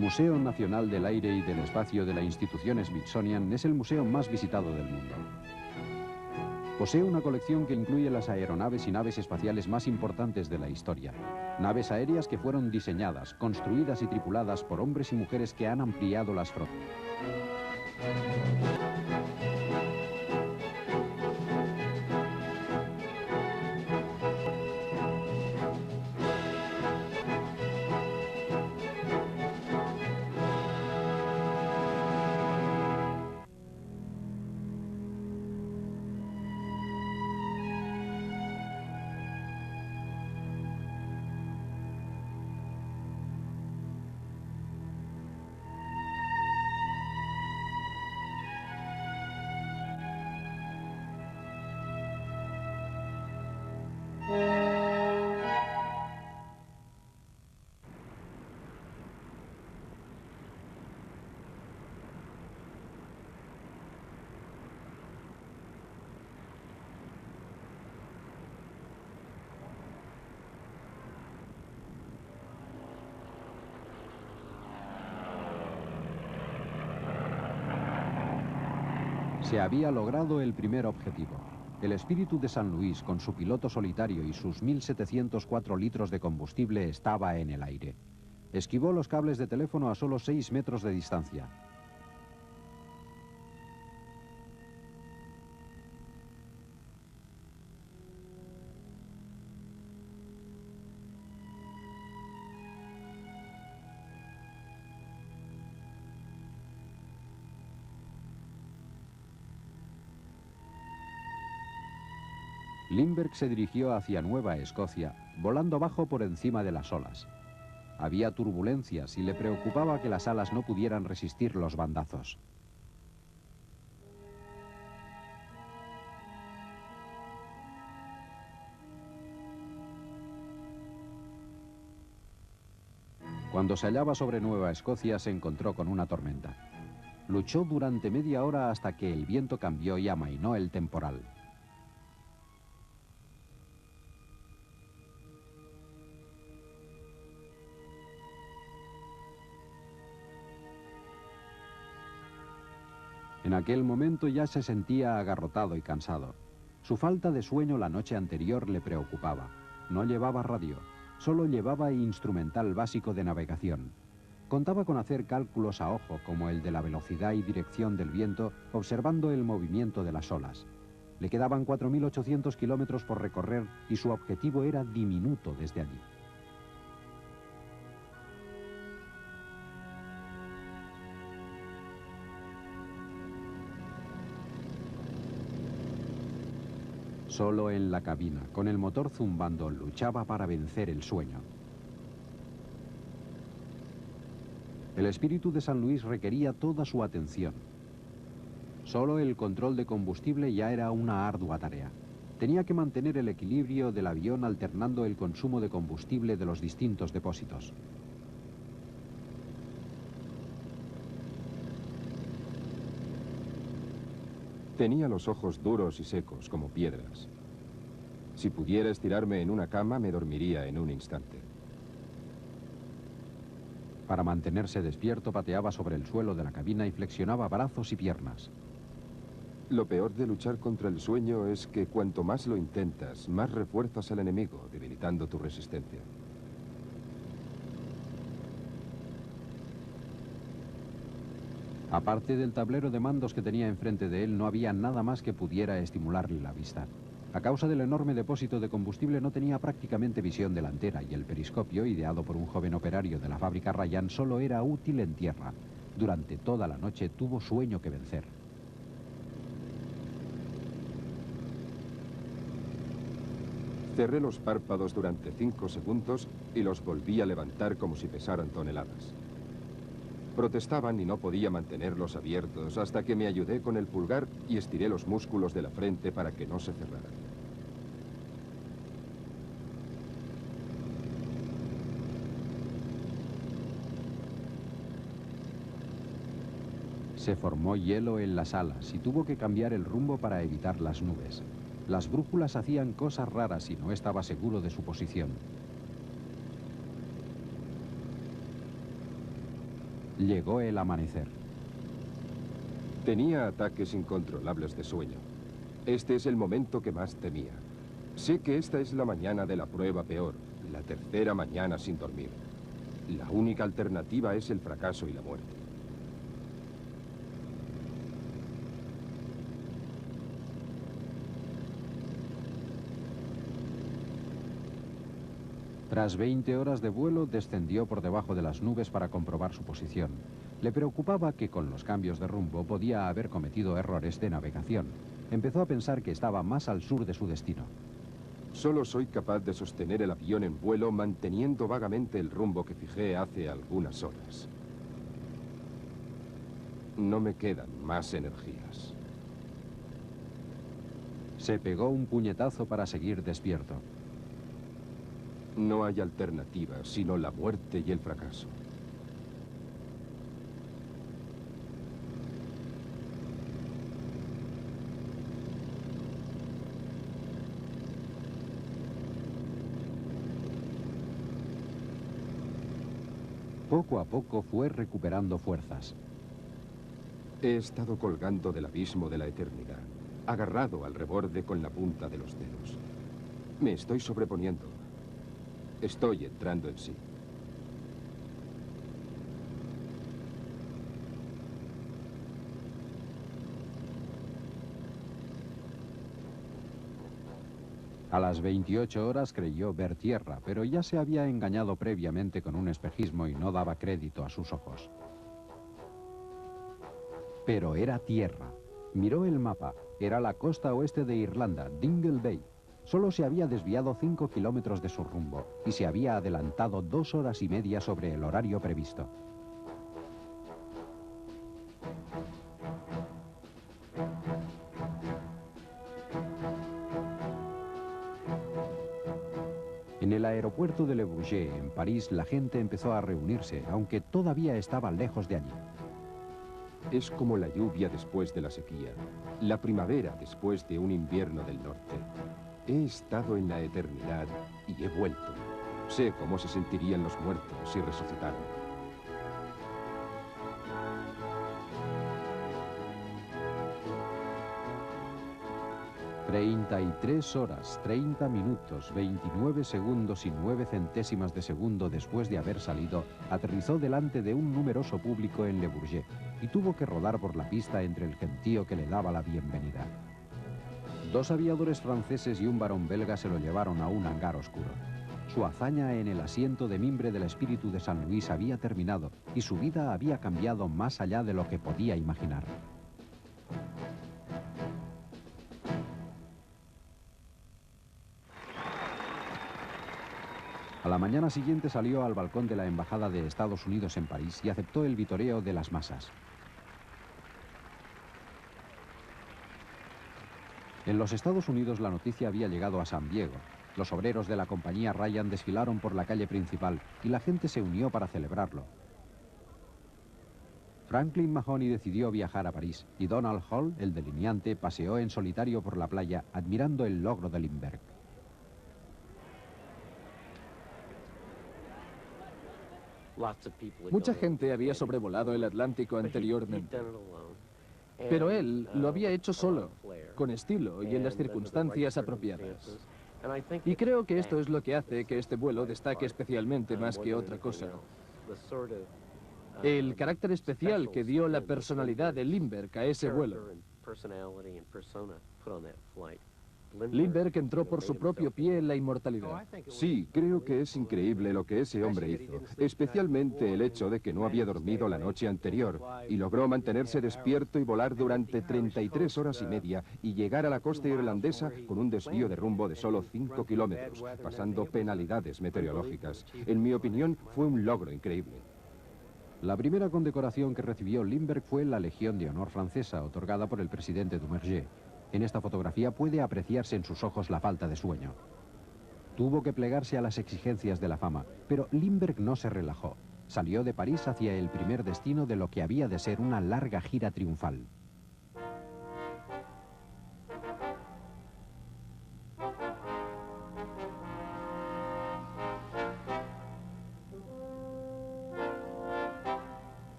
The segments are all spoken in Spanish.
Museo Nacional del Aire y del Espacio de la institución Smithsonian es el museo más visitado del mundo. Posee una colección que incluye las aeronaves y naves espaciales más importantes de la historia. Naves aéreas que fueron diseñadas, construidas y tripuladas por hombres y mujeres que han ampliado las fronteras. Se había logrado el primer objetivo. El Espíritu de San Luis, con su piloto solitario y sus 1.704 litros de combustible, estaba en el aire. Esquivó los cables de teléfono a solo 6 metros de distancia. Lindbergh se dirigió hacia Nueva Escocia, volando bajo por encima de las olas. Había turbulencias y le preocupaba que las alas no pudieran resistir los bandazos. Cuando se hallaba sobre Nueva Escocia se encontró con una tormenta. Luchó durante media hora hasta que el viento cambió y amainó el temporal. En aquel momento ya se sentía agarrotado y cansado. Su falta de sueño la noche anterior le preocupaba. No llevaba radio, solo llevaba instrumental básico de navegación. Contaba con hacer cálculos a ojo, como el de la velocidad y dirección del viento, observando el movimiento de las olas. Le quedaban 4.800 kilómetros por recorrer y su objetivo era diminuto desde allí. Solo en la cabina, con el motor zumbando, luchaba para vencer el sueño. El Espíritu de San Luis requería toda su atención. Solo el control de combustible ya era una ardua tarea. Tenía que mantener el equilibrio del avión alternando el consumo de combustible de los distintos depósitos. Tenía los ojos duros y secos como piedras. Si pudiera estirarme en una cama, me dormiría en un instante. Para mantenerse despierto, pateaba sobre el suelo de la cabina y flexionaba brazos y piernas. Lo peor de luchar contra el sueño es que cuanto más lo intentas, más refuerzas al enemigo, debilitando tu resistencia. Aparte del tablero de mandos que tenía enfrente de él, no había nada más que pudiera estimularle la vista. A causa del enorme depósito de combustible no tenía prácticamente visión delantera y el periscopio, ideado por un joven operario de la fábrica Ryan, solo era útil en tierra. Durante toda la noche tuvo sueño que vencer. Cerré los párpados durante 5 segundos y los volví a levantar como si pesaran toneladas. Protestaban y no podía mantenerlos abiertos hasta que me ayudé con el pulgar y estiré los músculos de la frente para que no se cerraran. Se formó hielo en las alas y tuvo que cambiar el rumbo para evitar las nubes. Las brújulas hacían cosas raras y no estaba seguro de su posición. Llegó el amanecer. Tenía ataques incontrolables de sueño. Este es el momento que más temía. Sé que esta es la mañana de la prueba peor, la tercera mañana sin dormir. La única alternativa es el fracaso y la muerte. Tras 20 horas de vuelo, descendió por debajo de las nubes para comprobar su posición. Le preocupaba que con los cambios de rumbo podía haber cometido errores de navegación. Empezó a pensar que estaba más al sur de su destino. Solo soy capaz de sostener el avión en vuelo manteniendo vagamente el rumbo que fijé hace algunas horas. No me quedan más energías. Se pegó un puñetazo para seguir despierto. No hay alternativa, sino la muerte y el fracaso. Poco a poco fue recuperando fuerzas. He estado colgando del abismo de la eternidad, agarrado al reborde con la punta de los dedos. Me estoy sobreponiendo. Estoy entrando en sí. A las 28 horas creyó ver tierra, pero ya se había engañado previamente con un espejismo y no daba crédito a sus ojos. Pero era tierra. Miró el mapa. Era la costa oeste de Irlanda, Dingle Bay. Solo se había desviado 5 kilómetros de su rumbo y se había adelantado 2 horas y media sobre el horario previsto. En el aeropuerto de Le Bourget, en París, la gente empezó a reunirse, aunque todavía estaba lejos de allí. Es como la lluvia después de la sequía, la primavera después de un invierno del norte. He estado en la eternidad y he vuelto. Sé cómo se sentirían los muertos si resucitaran. 33 horas, 30 minutos, 29 segundos y 9 centésimas de segundo después de haber salido, aterrizó delante de un numeroso público en Le Bourget y tuvo que rodar por la pista entre el gentío que le daba la bienvenida. 2 aviadores franceses y un varón belga se lo llevaron a un hangar oscuro. Su hazaña en el asiento de mimbre del espíritu de San Luis había terminado y su vida había cambiado más allá de lo que podía imaginar. A la mañana siguiente salió al balcón de la Embajada de Estados Unidos en París y aceptó el vitoreo de las masas. En los Estados Unidos la noticia había llegado a San Diego. Los obreros de la compañía Ryan desfilaron por la calle principal y la gente se unió para celebrarlo. Franklin Mahoney decidió viajar a París y Donald Hall, el delineante, paseó en solitario por la playa admirando el logro de Lindbergh. Mucha gente había sobrevolado el Atlántico anteriormente, pero él lo había hecho solo, con estilo y en las circunstancias apropiadas. Y creo que esto es lo que hace que este vuelo destaque especialmente más que otra cosa. El carácter especial que dio la personalidad de Lindbergh a ese vuelo. Lindbergh entró por su propio pie en la inmortalidad. Sí, creo que es increíble lo que ese hombre hizo, especialmente el hecho de que no había dormido la noche anterior y logró mantenerse despierto y volar durante 33 horas y media y llegar a la costa irlandesa con un desvío de rumbo de solo 5 kilómetros, pasando penalidades meteorológicas. En mi opinión, fue un logro increíble. La primera condecoración que recibió Lindbergh fue la Legión de Honor francesa, otorgada por el presidente Duverger. En esta fotografía puede apreciarse en sus ojos la falta de sueño. Tuvo que plegarse a las exigencias de la fama, pero Lindbergh no se relajó. Salió de París hacia el primer destino de lo que había de ser una larga gira triunfal.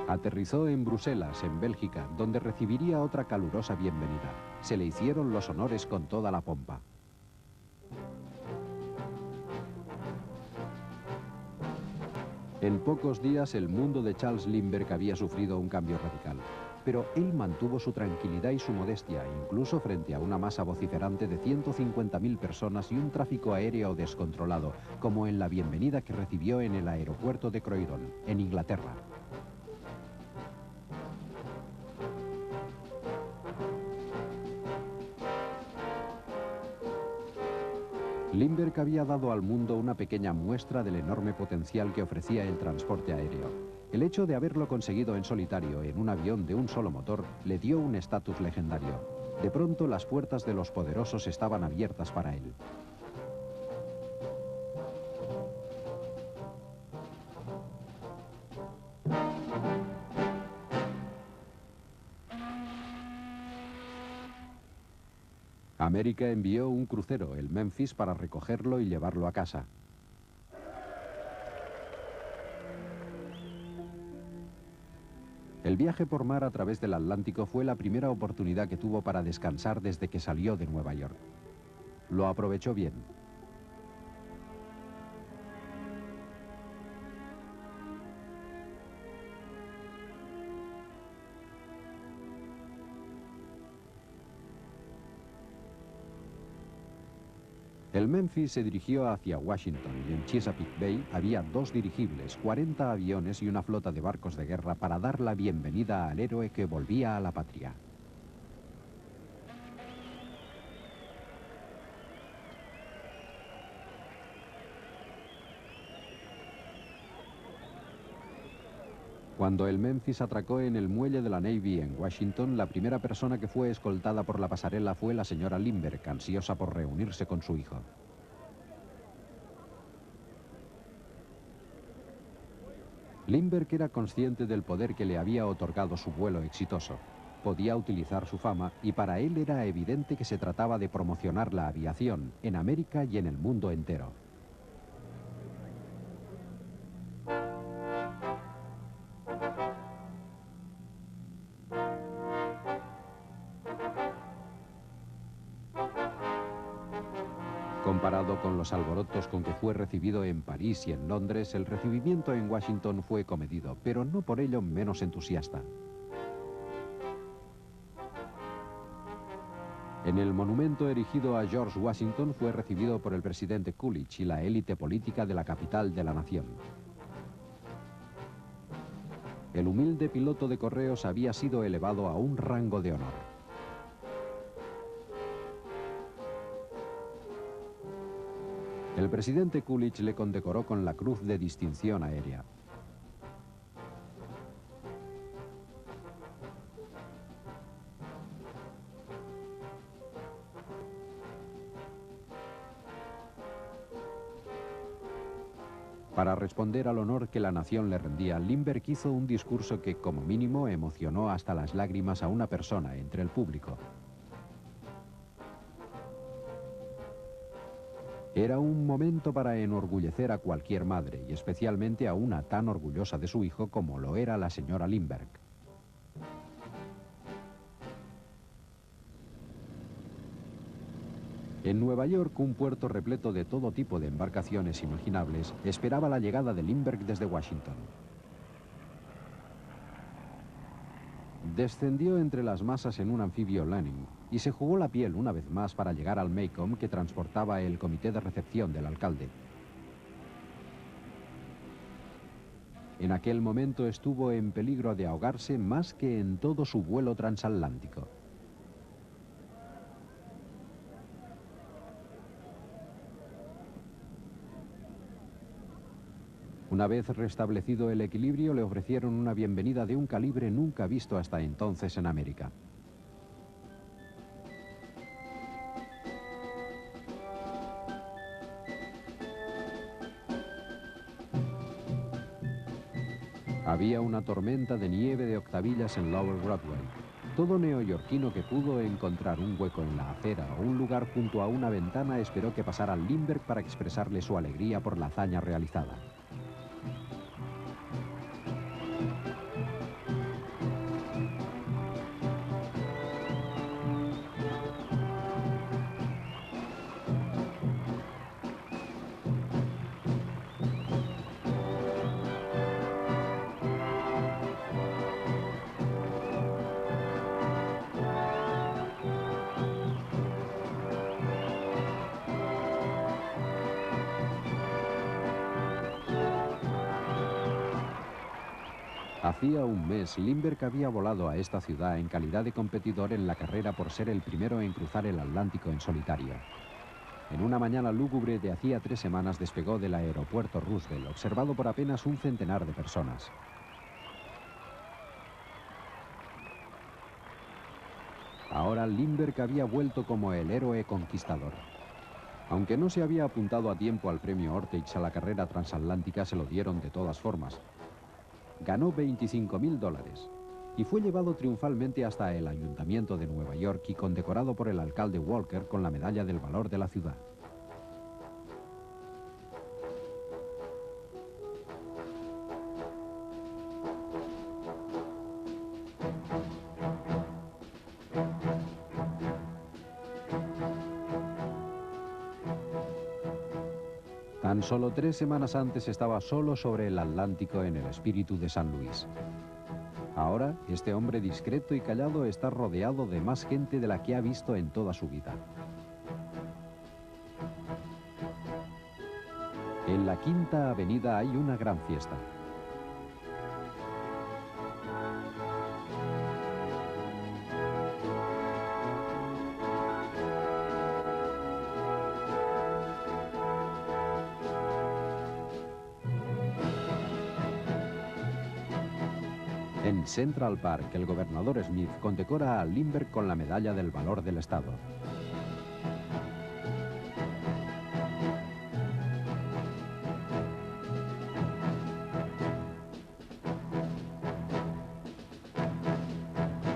Aterrizó en Bruselas, en Bélgica, donde recibiría otra calurosa bienvenida. Se le hicieron los honores con toda la pompa. En pocos días el mundo de Charles Lindbergh había sufrido un cambio radical. Pero él mantuvo su tranquilidad y su modestia, incluso frente a una masa vociferante de 150.000 personas y un tráfico aéreo descontrolado, como en la bienvenida que recibió en el aeropuerto de Croydon, en Inglaterra. Lindbergh había dado al mundo una pequeña muestra del enorme potencial que ofrecía el transporte aéreo. El hecho de haberlo conseguido en solitario, en un avión de un solo motor, le dio un estatus legendario. De pronto, las puertas de los poderosos estaban abiertas para él. América envió un crucero, el Memphis, para recogerlo y llevarlo a casa. El viaje por mar a través del Atlántico fue la primera oportunidad que tuvo para descansar desde que salió de Nueva York. Lo aprovechó bien. El Memphis se dirigió hacia Washington y en Chesapeake Bay había 2 dirigibles, 40 aviones y una flota de barcos de guerra para dar la bienvenida al héroe que volvía a la patria. Cuando el Memphis atracó en el muelle de la Navy en Washington, la primera persona que fue escoltada por la pasarela fue la señora Lindbergh, ansiosa por reunirse con su hijo. Lindbergh era consciente del poder que le había otorgado su vuelo exitoso. Podía utilizar su fama y para él era evidente que se trataba de promocionar la aviación en América y en el mundo entero. Comparado con los alborotos con que fue recibido en París y en Londres, el recibimiento en Washington fue comedido, pero no por ello menos entusiasta. En el monumento erigido a George Washington fue recibido por el presidente Coolidge y la élite política de la capital de la nación. El humilde piloto de correos había sido elevado a un rango de honor. El presidente Coolidge le condecoró con la Cruz de Distinción Aérea. Para responder al honor que la nación le rendía, Lindbergh hizo un discurso que, como mínimo, emocionó hasta las lágrimas a una persona entre el público. Era un momento para enorgullecer a cualquier madre, y especialmente a una tan orgullosa de su hijo como lo era la señora Lindbergh. En Nueva York, un puerto repleto de todo tipo de embarcaciones imaginables esperaba la llegada de Lindbergh desde Washington. Descendió entre las masas en un anfibio Lanning y se jugó la piel una vez más para llegar al Maycomb que transportaba el comité de recepción del alcalde. En aquel momento estuvo en peligro de ahogarse más que en todo su vuelo transatlántico. Una vez restablecido el equilibrio, le ofrecieron una bienvenida de un calibre nunca visto hasta entonces en América. Había una tormenta de nieve de octavillas en Lower Broadway. Todo neoyorquino que pudo encontrar un hueco en la acera o un lugar junto a una ventana esperó que pasara Lindbergh para expresarle su alegría por la hazaña realizada. Hacía un mes, Lindbergh había volado a esta ciudad en calidad de competidor en la carrera por ser el primero en cruzar el Atlántico en solitario. En una mañana lúgubre de hacía 3 semanas despegó del aeropuerto Roosevelt, observado por apenas un centenar de personas. Ahora Lindbergh había vuelto como el héroe conquistador. Aunque no se había apuntado a tiempo al premio Orteig a la carrera transatlántica, se lo dieron de todas formas. Ganó $25.000 y fue llevado triunfalmente hasta el Ayuntamiento de Nueva York y condecorado por el alcalde Walker con la medalla del valor de la ciudad. Tan solo 3 semanas antes estaba solo sobre el Atlántico en el Espíritu de San Luis. Ahora, este hombre discreto y callado está rodeado de más gente de la que ha visto en toda su vida. En la Quinta Avenida hay una gran fiesta. En Central Park, el gobernador Smith condecora a Lindbergh con la medalla del valor del Estado.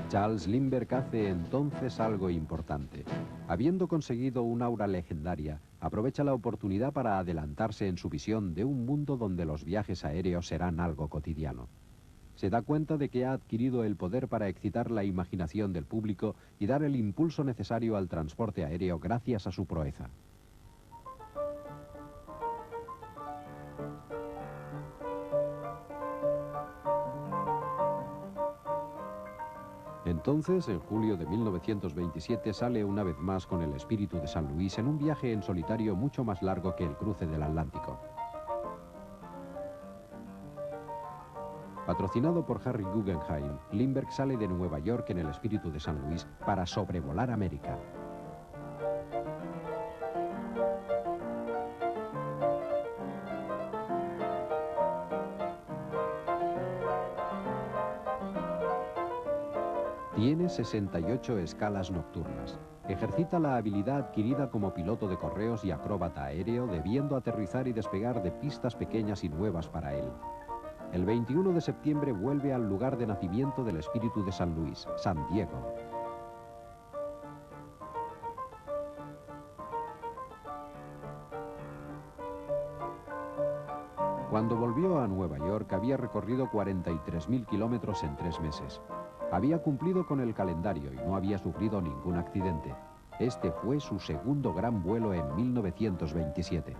Charles Lindbergh hace entonces algo importante. Habiendo conseguido un aura legendaria, aprovecha la oportunidad para adelantarse en su visión de un mundo donde los viajes aéreos serán algo cotidiano. Se da cuenta de que ha adquirido el poder para excitar la imaginación del público y dar el impulso necesario al transporte aéreo gracias a su proeza. Entonces, en julio de 1927, sale una vez más con el Espíritu de San Luis en un viaje en solitario mucho más largo que el cruce del Atlántico. Patrocinado por Harry Guggenheim, Lindbergh sale de Nueva York en el Espíritu de San Luis para sobrevolar América. Tiene 68 escalas nocturnas. Ejercita la habilidad adquirida como piloto de correos y acróbata aéreo, debiendo aterrizar y despegar de pistas pequeñas y nuevas para él. El 21 de septiembre vuelve al lugar de nacimiento del Espíritu de San Luis, San Diego. Cuando volvió a Nueva York había recorrido 43.000 kilómetros en 3 meses. Había cumplido con el calendario y no había sufrido ningún accidente. Este fue su segundo gran vuelo en 1927.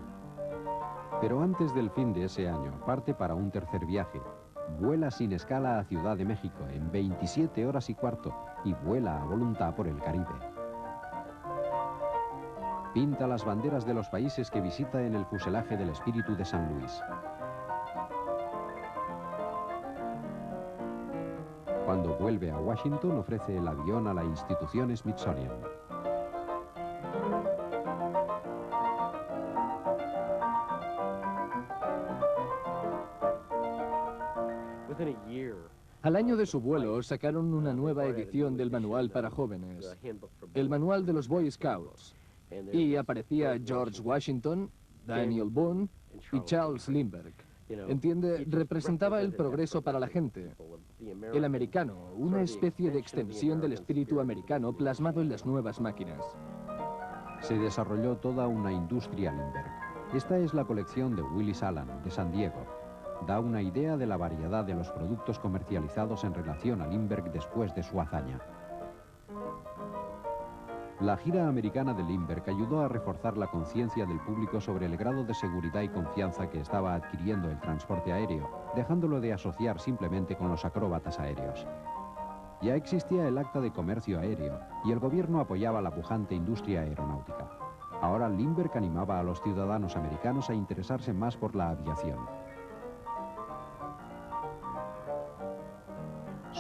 Pero antes del fin de ese año, parte para un tercer viaje. Vuela sin escala a Ciudad de México en 27 horas y cuarto y vuela a voluntad por el Caribe. Pinta las banderas de los países que visita en el fuselaje del Espíritu de San Luis. Cuando vuelve a Washington, ofrece el avión a la institución Smithsonian. Al año de su vuelo sacaron una nueva edición del manual para jóvenes, el manual de los Boy Scouts, y aparecía George Washington, Daniel Boone y Charles Lindbergh. Entiende, representaba el progreso para la gente, el americano, una especie de extensión del espíritu americano plasmado en las nuevas máquinas. Se desarrolló toda una industria Lindbergh. Esta es la colección de Willis Allen, de San Diego. Da una idea de la variedad de los productos comercializados en relación a Lindbergh después de su hazaña. La gira americana de Lindbergh ayudó a reforzar la conciencia del público sobre el grado de seguridad y confianza que estaba adquiriendo el transporte aéreo, dejándolo de asociar simplemente con los acróbatas aéreos. Ya existía el Acta de Comercio Aéreo y el gobierno apoyaba la pujante industria aeronáutica. Ahora Lindbergh animaba a los ciudadanos americanos a interesarse más por la aviación.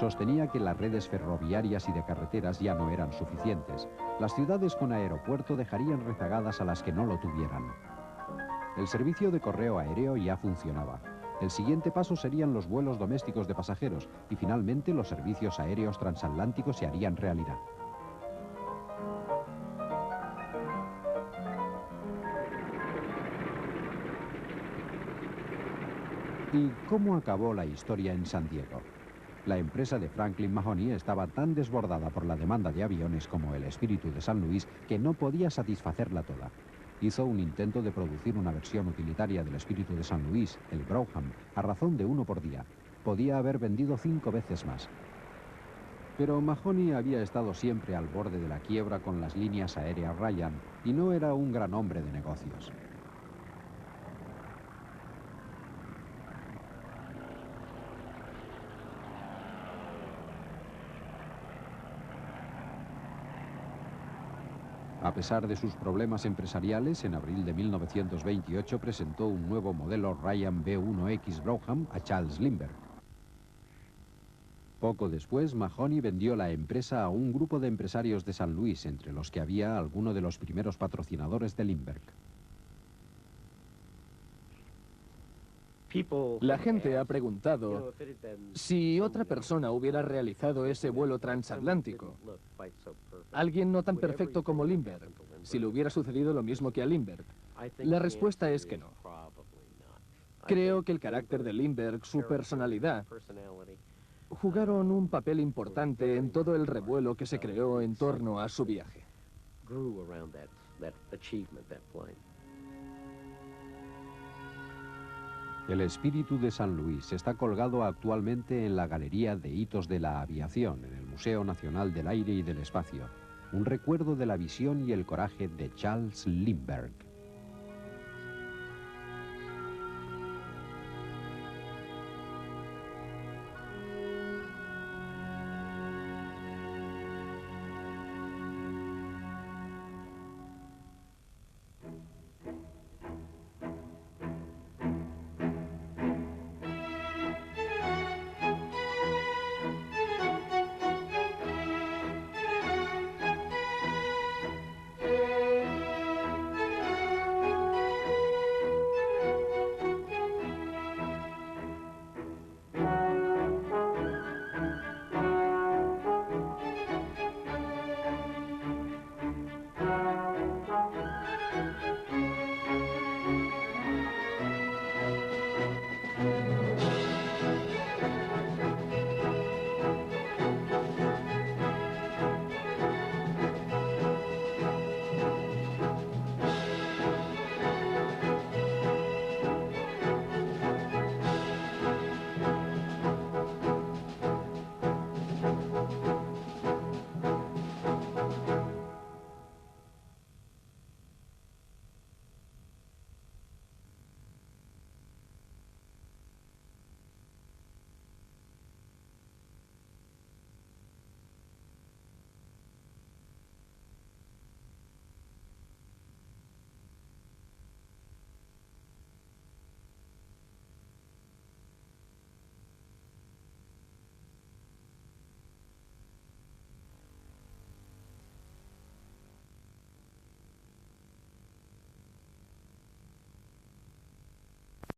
Sostenía que las redes ferroviarias y de carreteras ya no eran suficientes. Las ciudades con aeropuerto dejarían rezagadas a las que no lo tuvieran. El servicio de correo aéreo ya funcionaba. El siguiente paso serían los vuelos domésticos de pasajeros y finalmente los servicios aéreos transatlánticos se harían realidad. ¿Y cómo acabó la historia en San Diego? La empresa de Franklin Mahoney estaba tan desbordada por la demanda de aviones como el espíritu de San Luis que no podía satisfacerla toda. Hizo un intento de producir una versión utilitaria del espíritu de San Luis, el Brougham, a razón de 1 por día. Podía haber vendido 5 veces más. Pero Mahoney había estado siempre al borde de la quiebra con las líneas aéreas Ryan y no era un gran hombre de negocios. A pesar de sus problemas empresariales, en abril de 1928 presentó un nuevo modelo Ryan B1X Brougham a Charles Lindbergh. Poco después, Mahoney vendió la empresa a un grupo de empresarios de San Luis, entre los que había alguno de los primeros patrocinadores de Lindbergh. La gente ha preguntado si otra persona hubiera realizado ese vuelo transatlántico. Alguien no tan perfecto como Lindbergh, si le hubiera sucedido lo mismo que a Lindbergh. La respuesta es que no. Creo que el carácter de Lindbergh, su personalidad, jugaron un papel importante en todo el revuelo que se creó en torno a su viaje. El espíritu de San Luis está colgado actualmente en la Galería de Hitos de la Aviación, en el Museo Nacional del Aire y del Espacio. Un recuerdo de la visión y el coraje de Charles Lindbergh.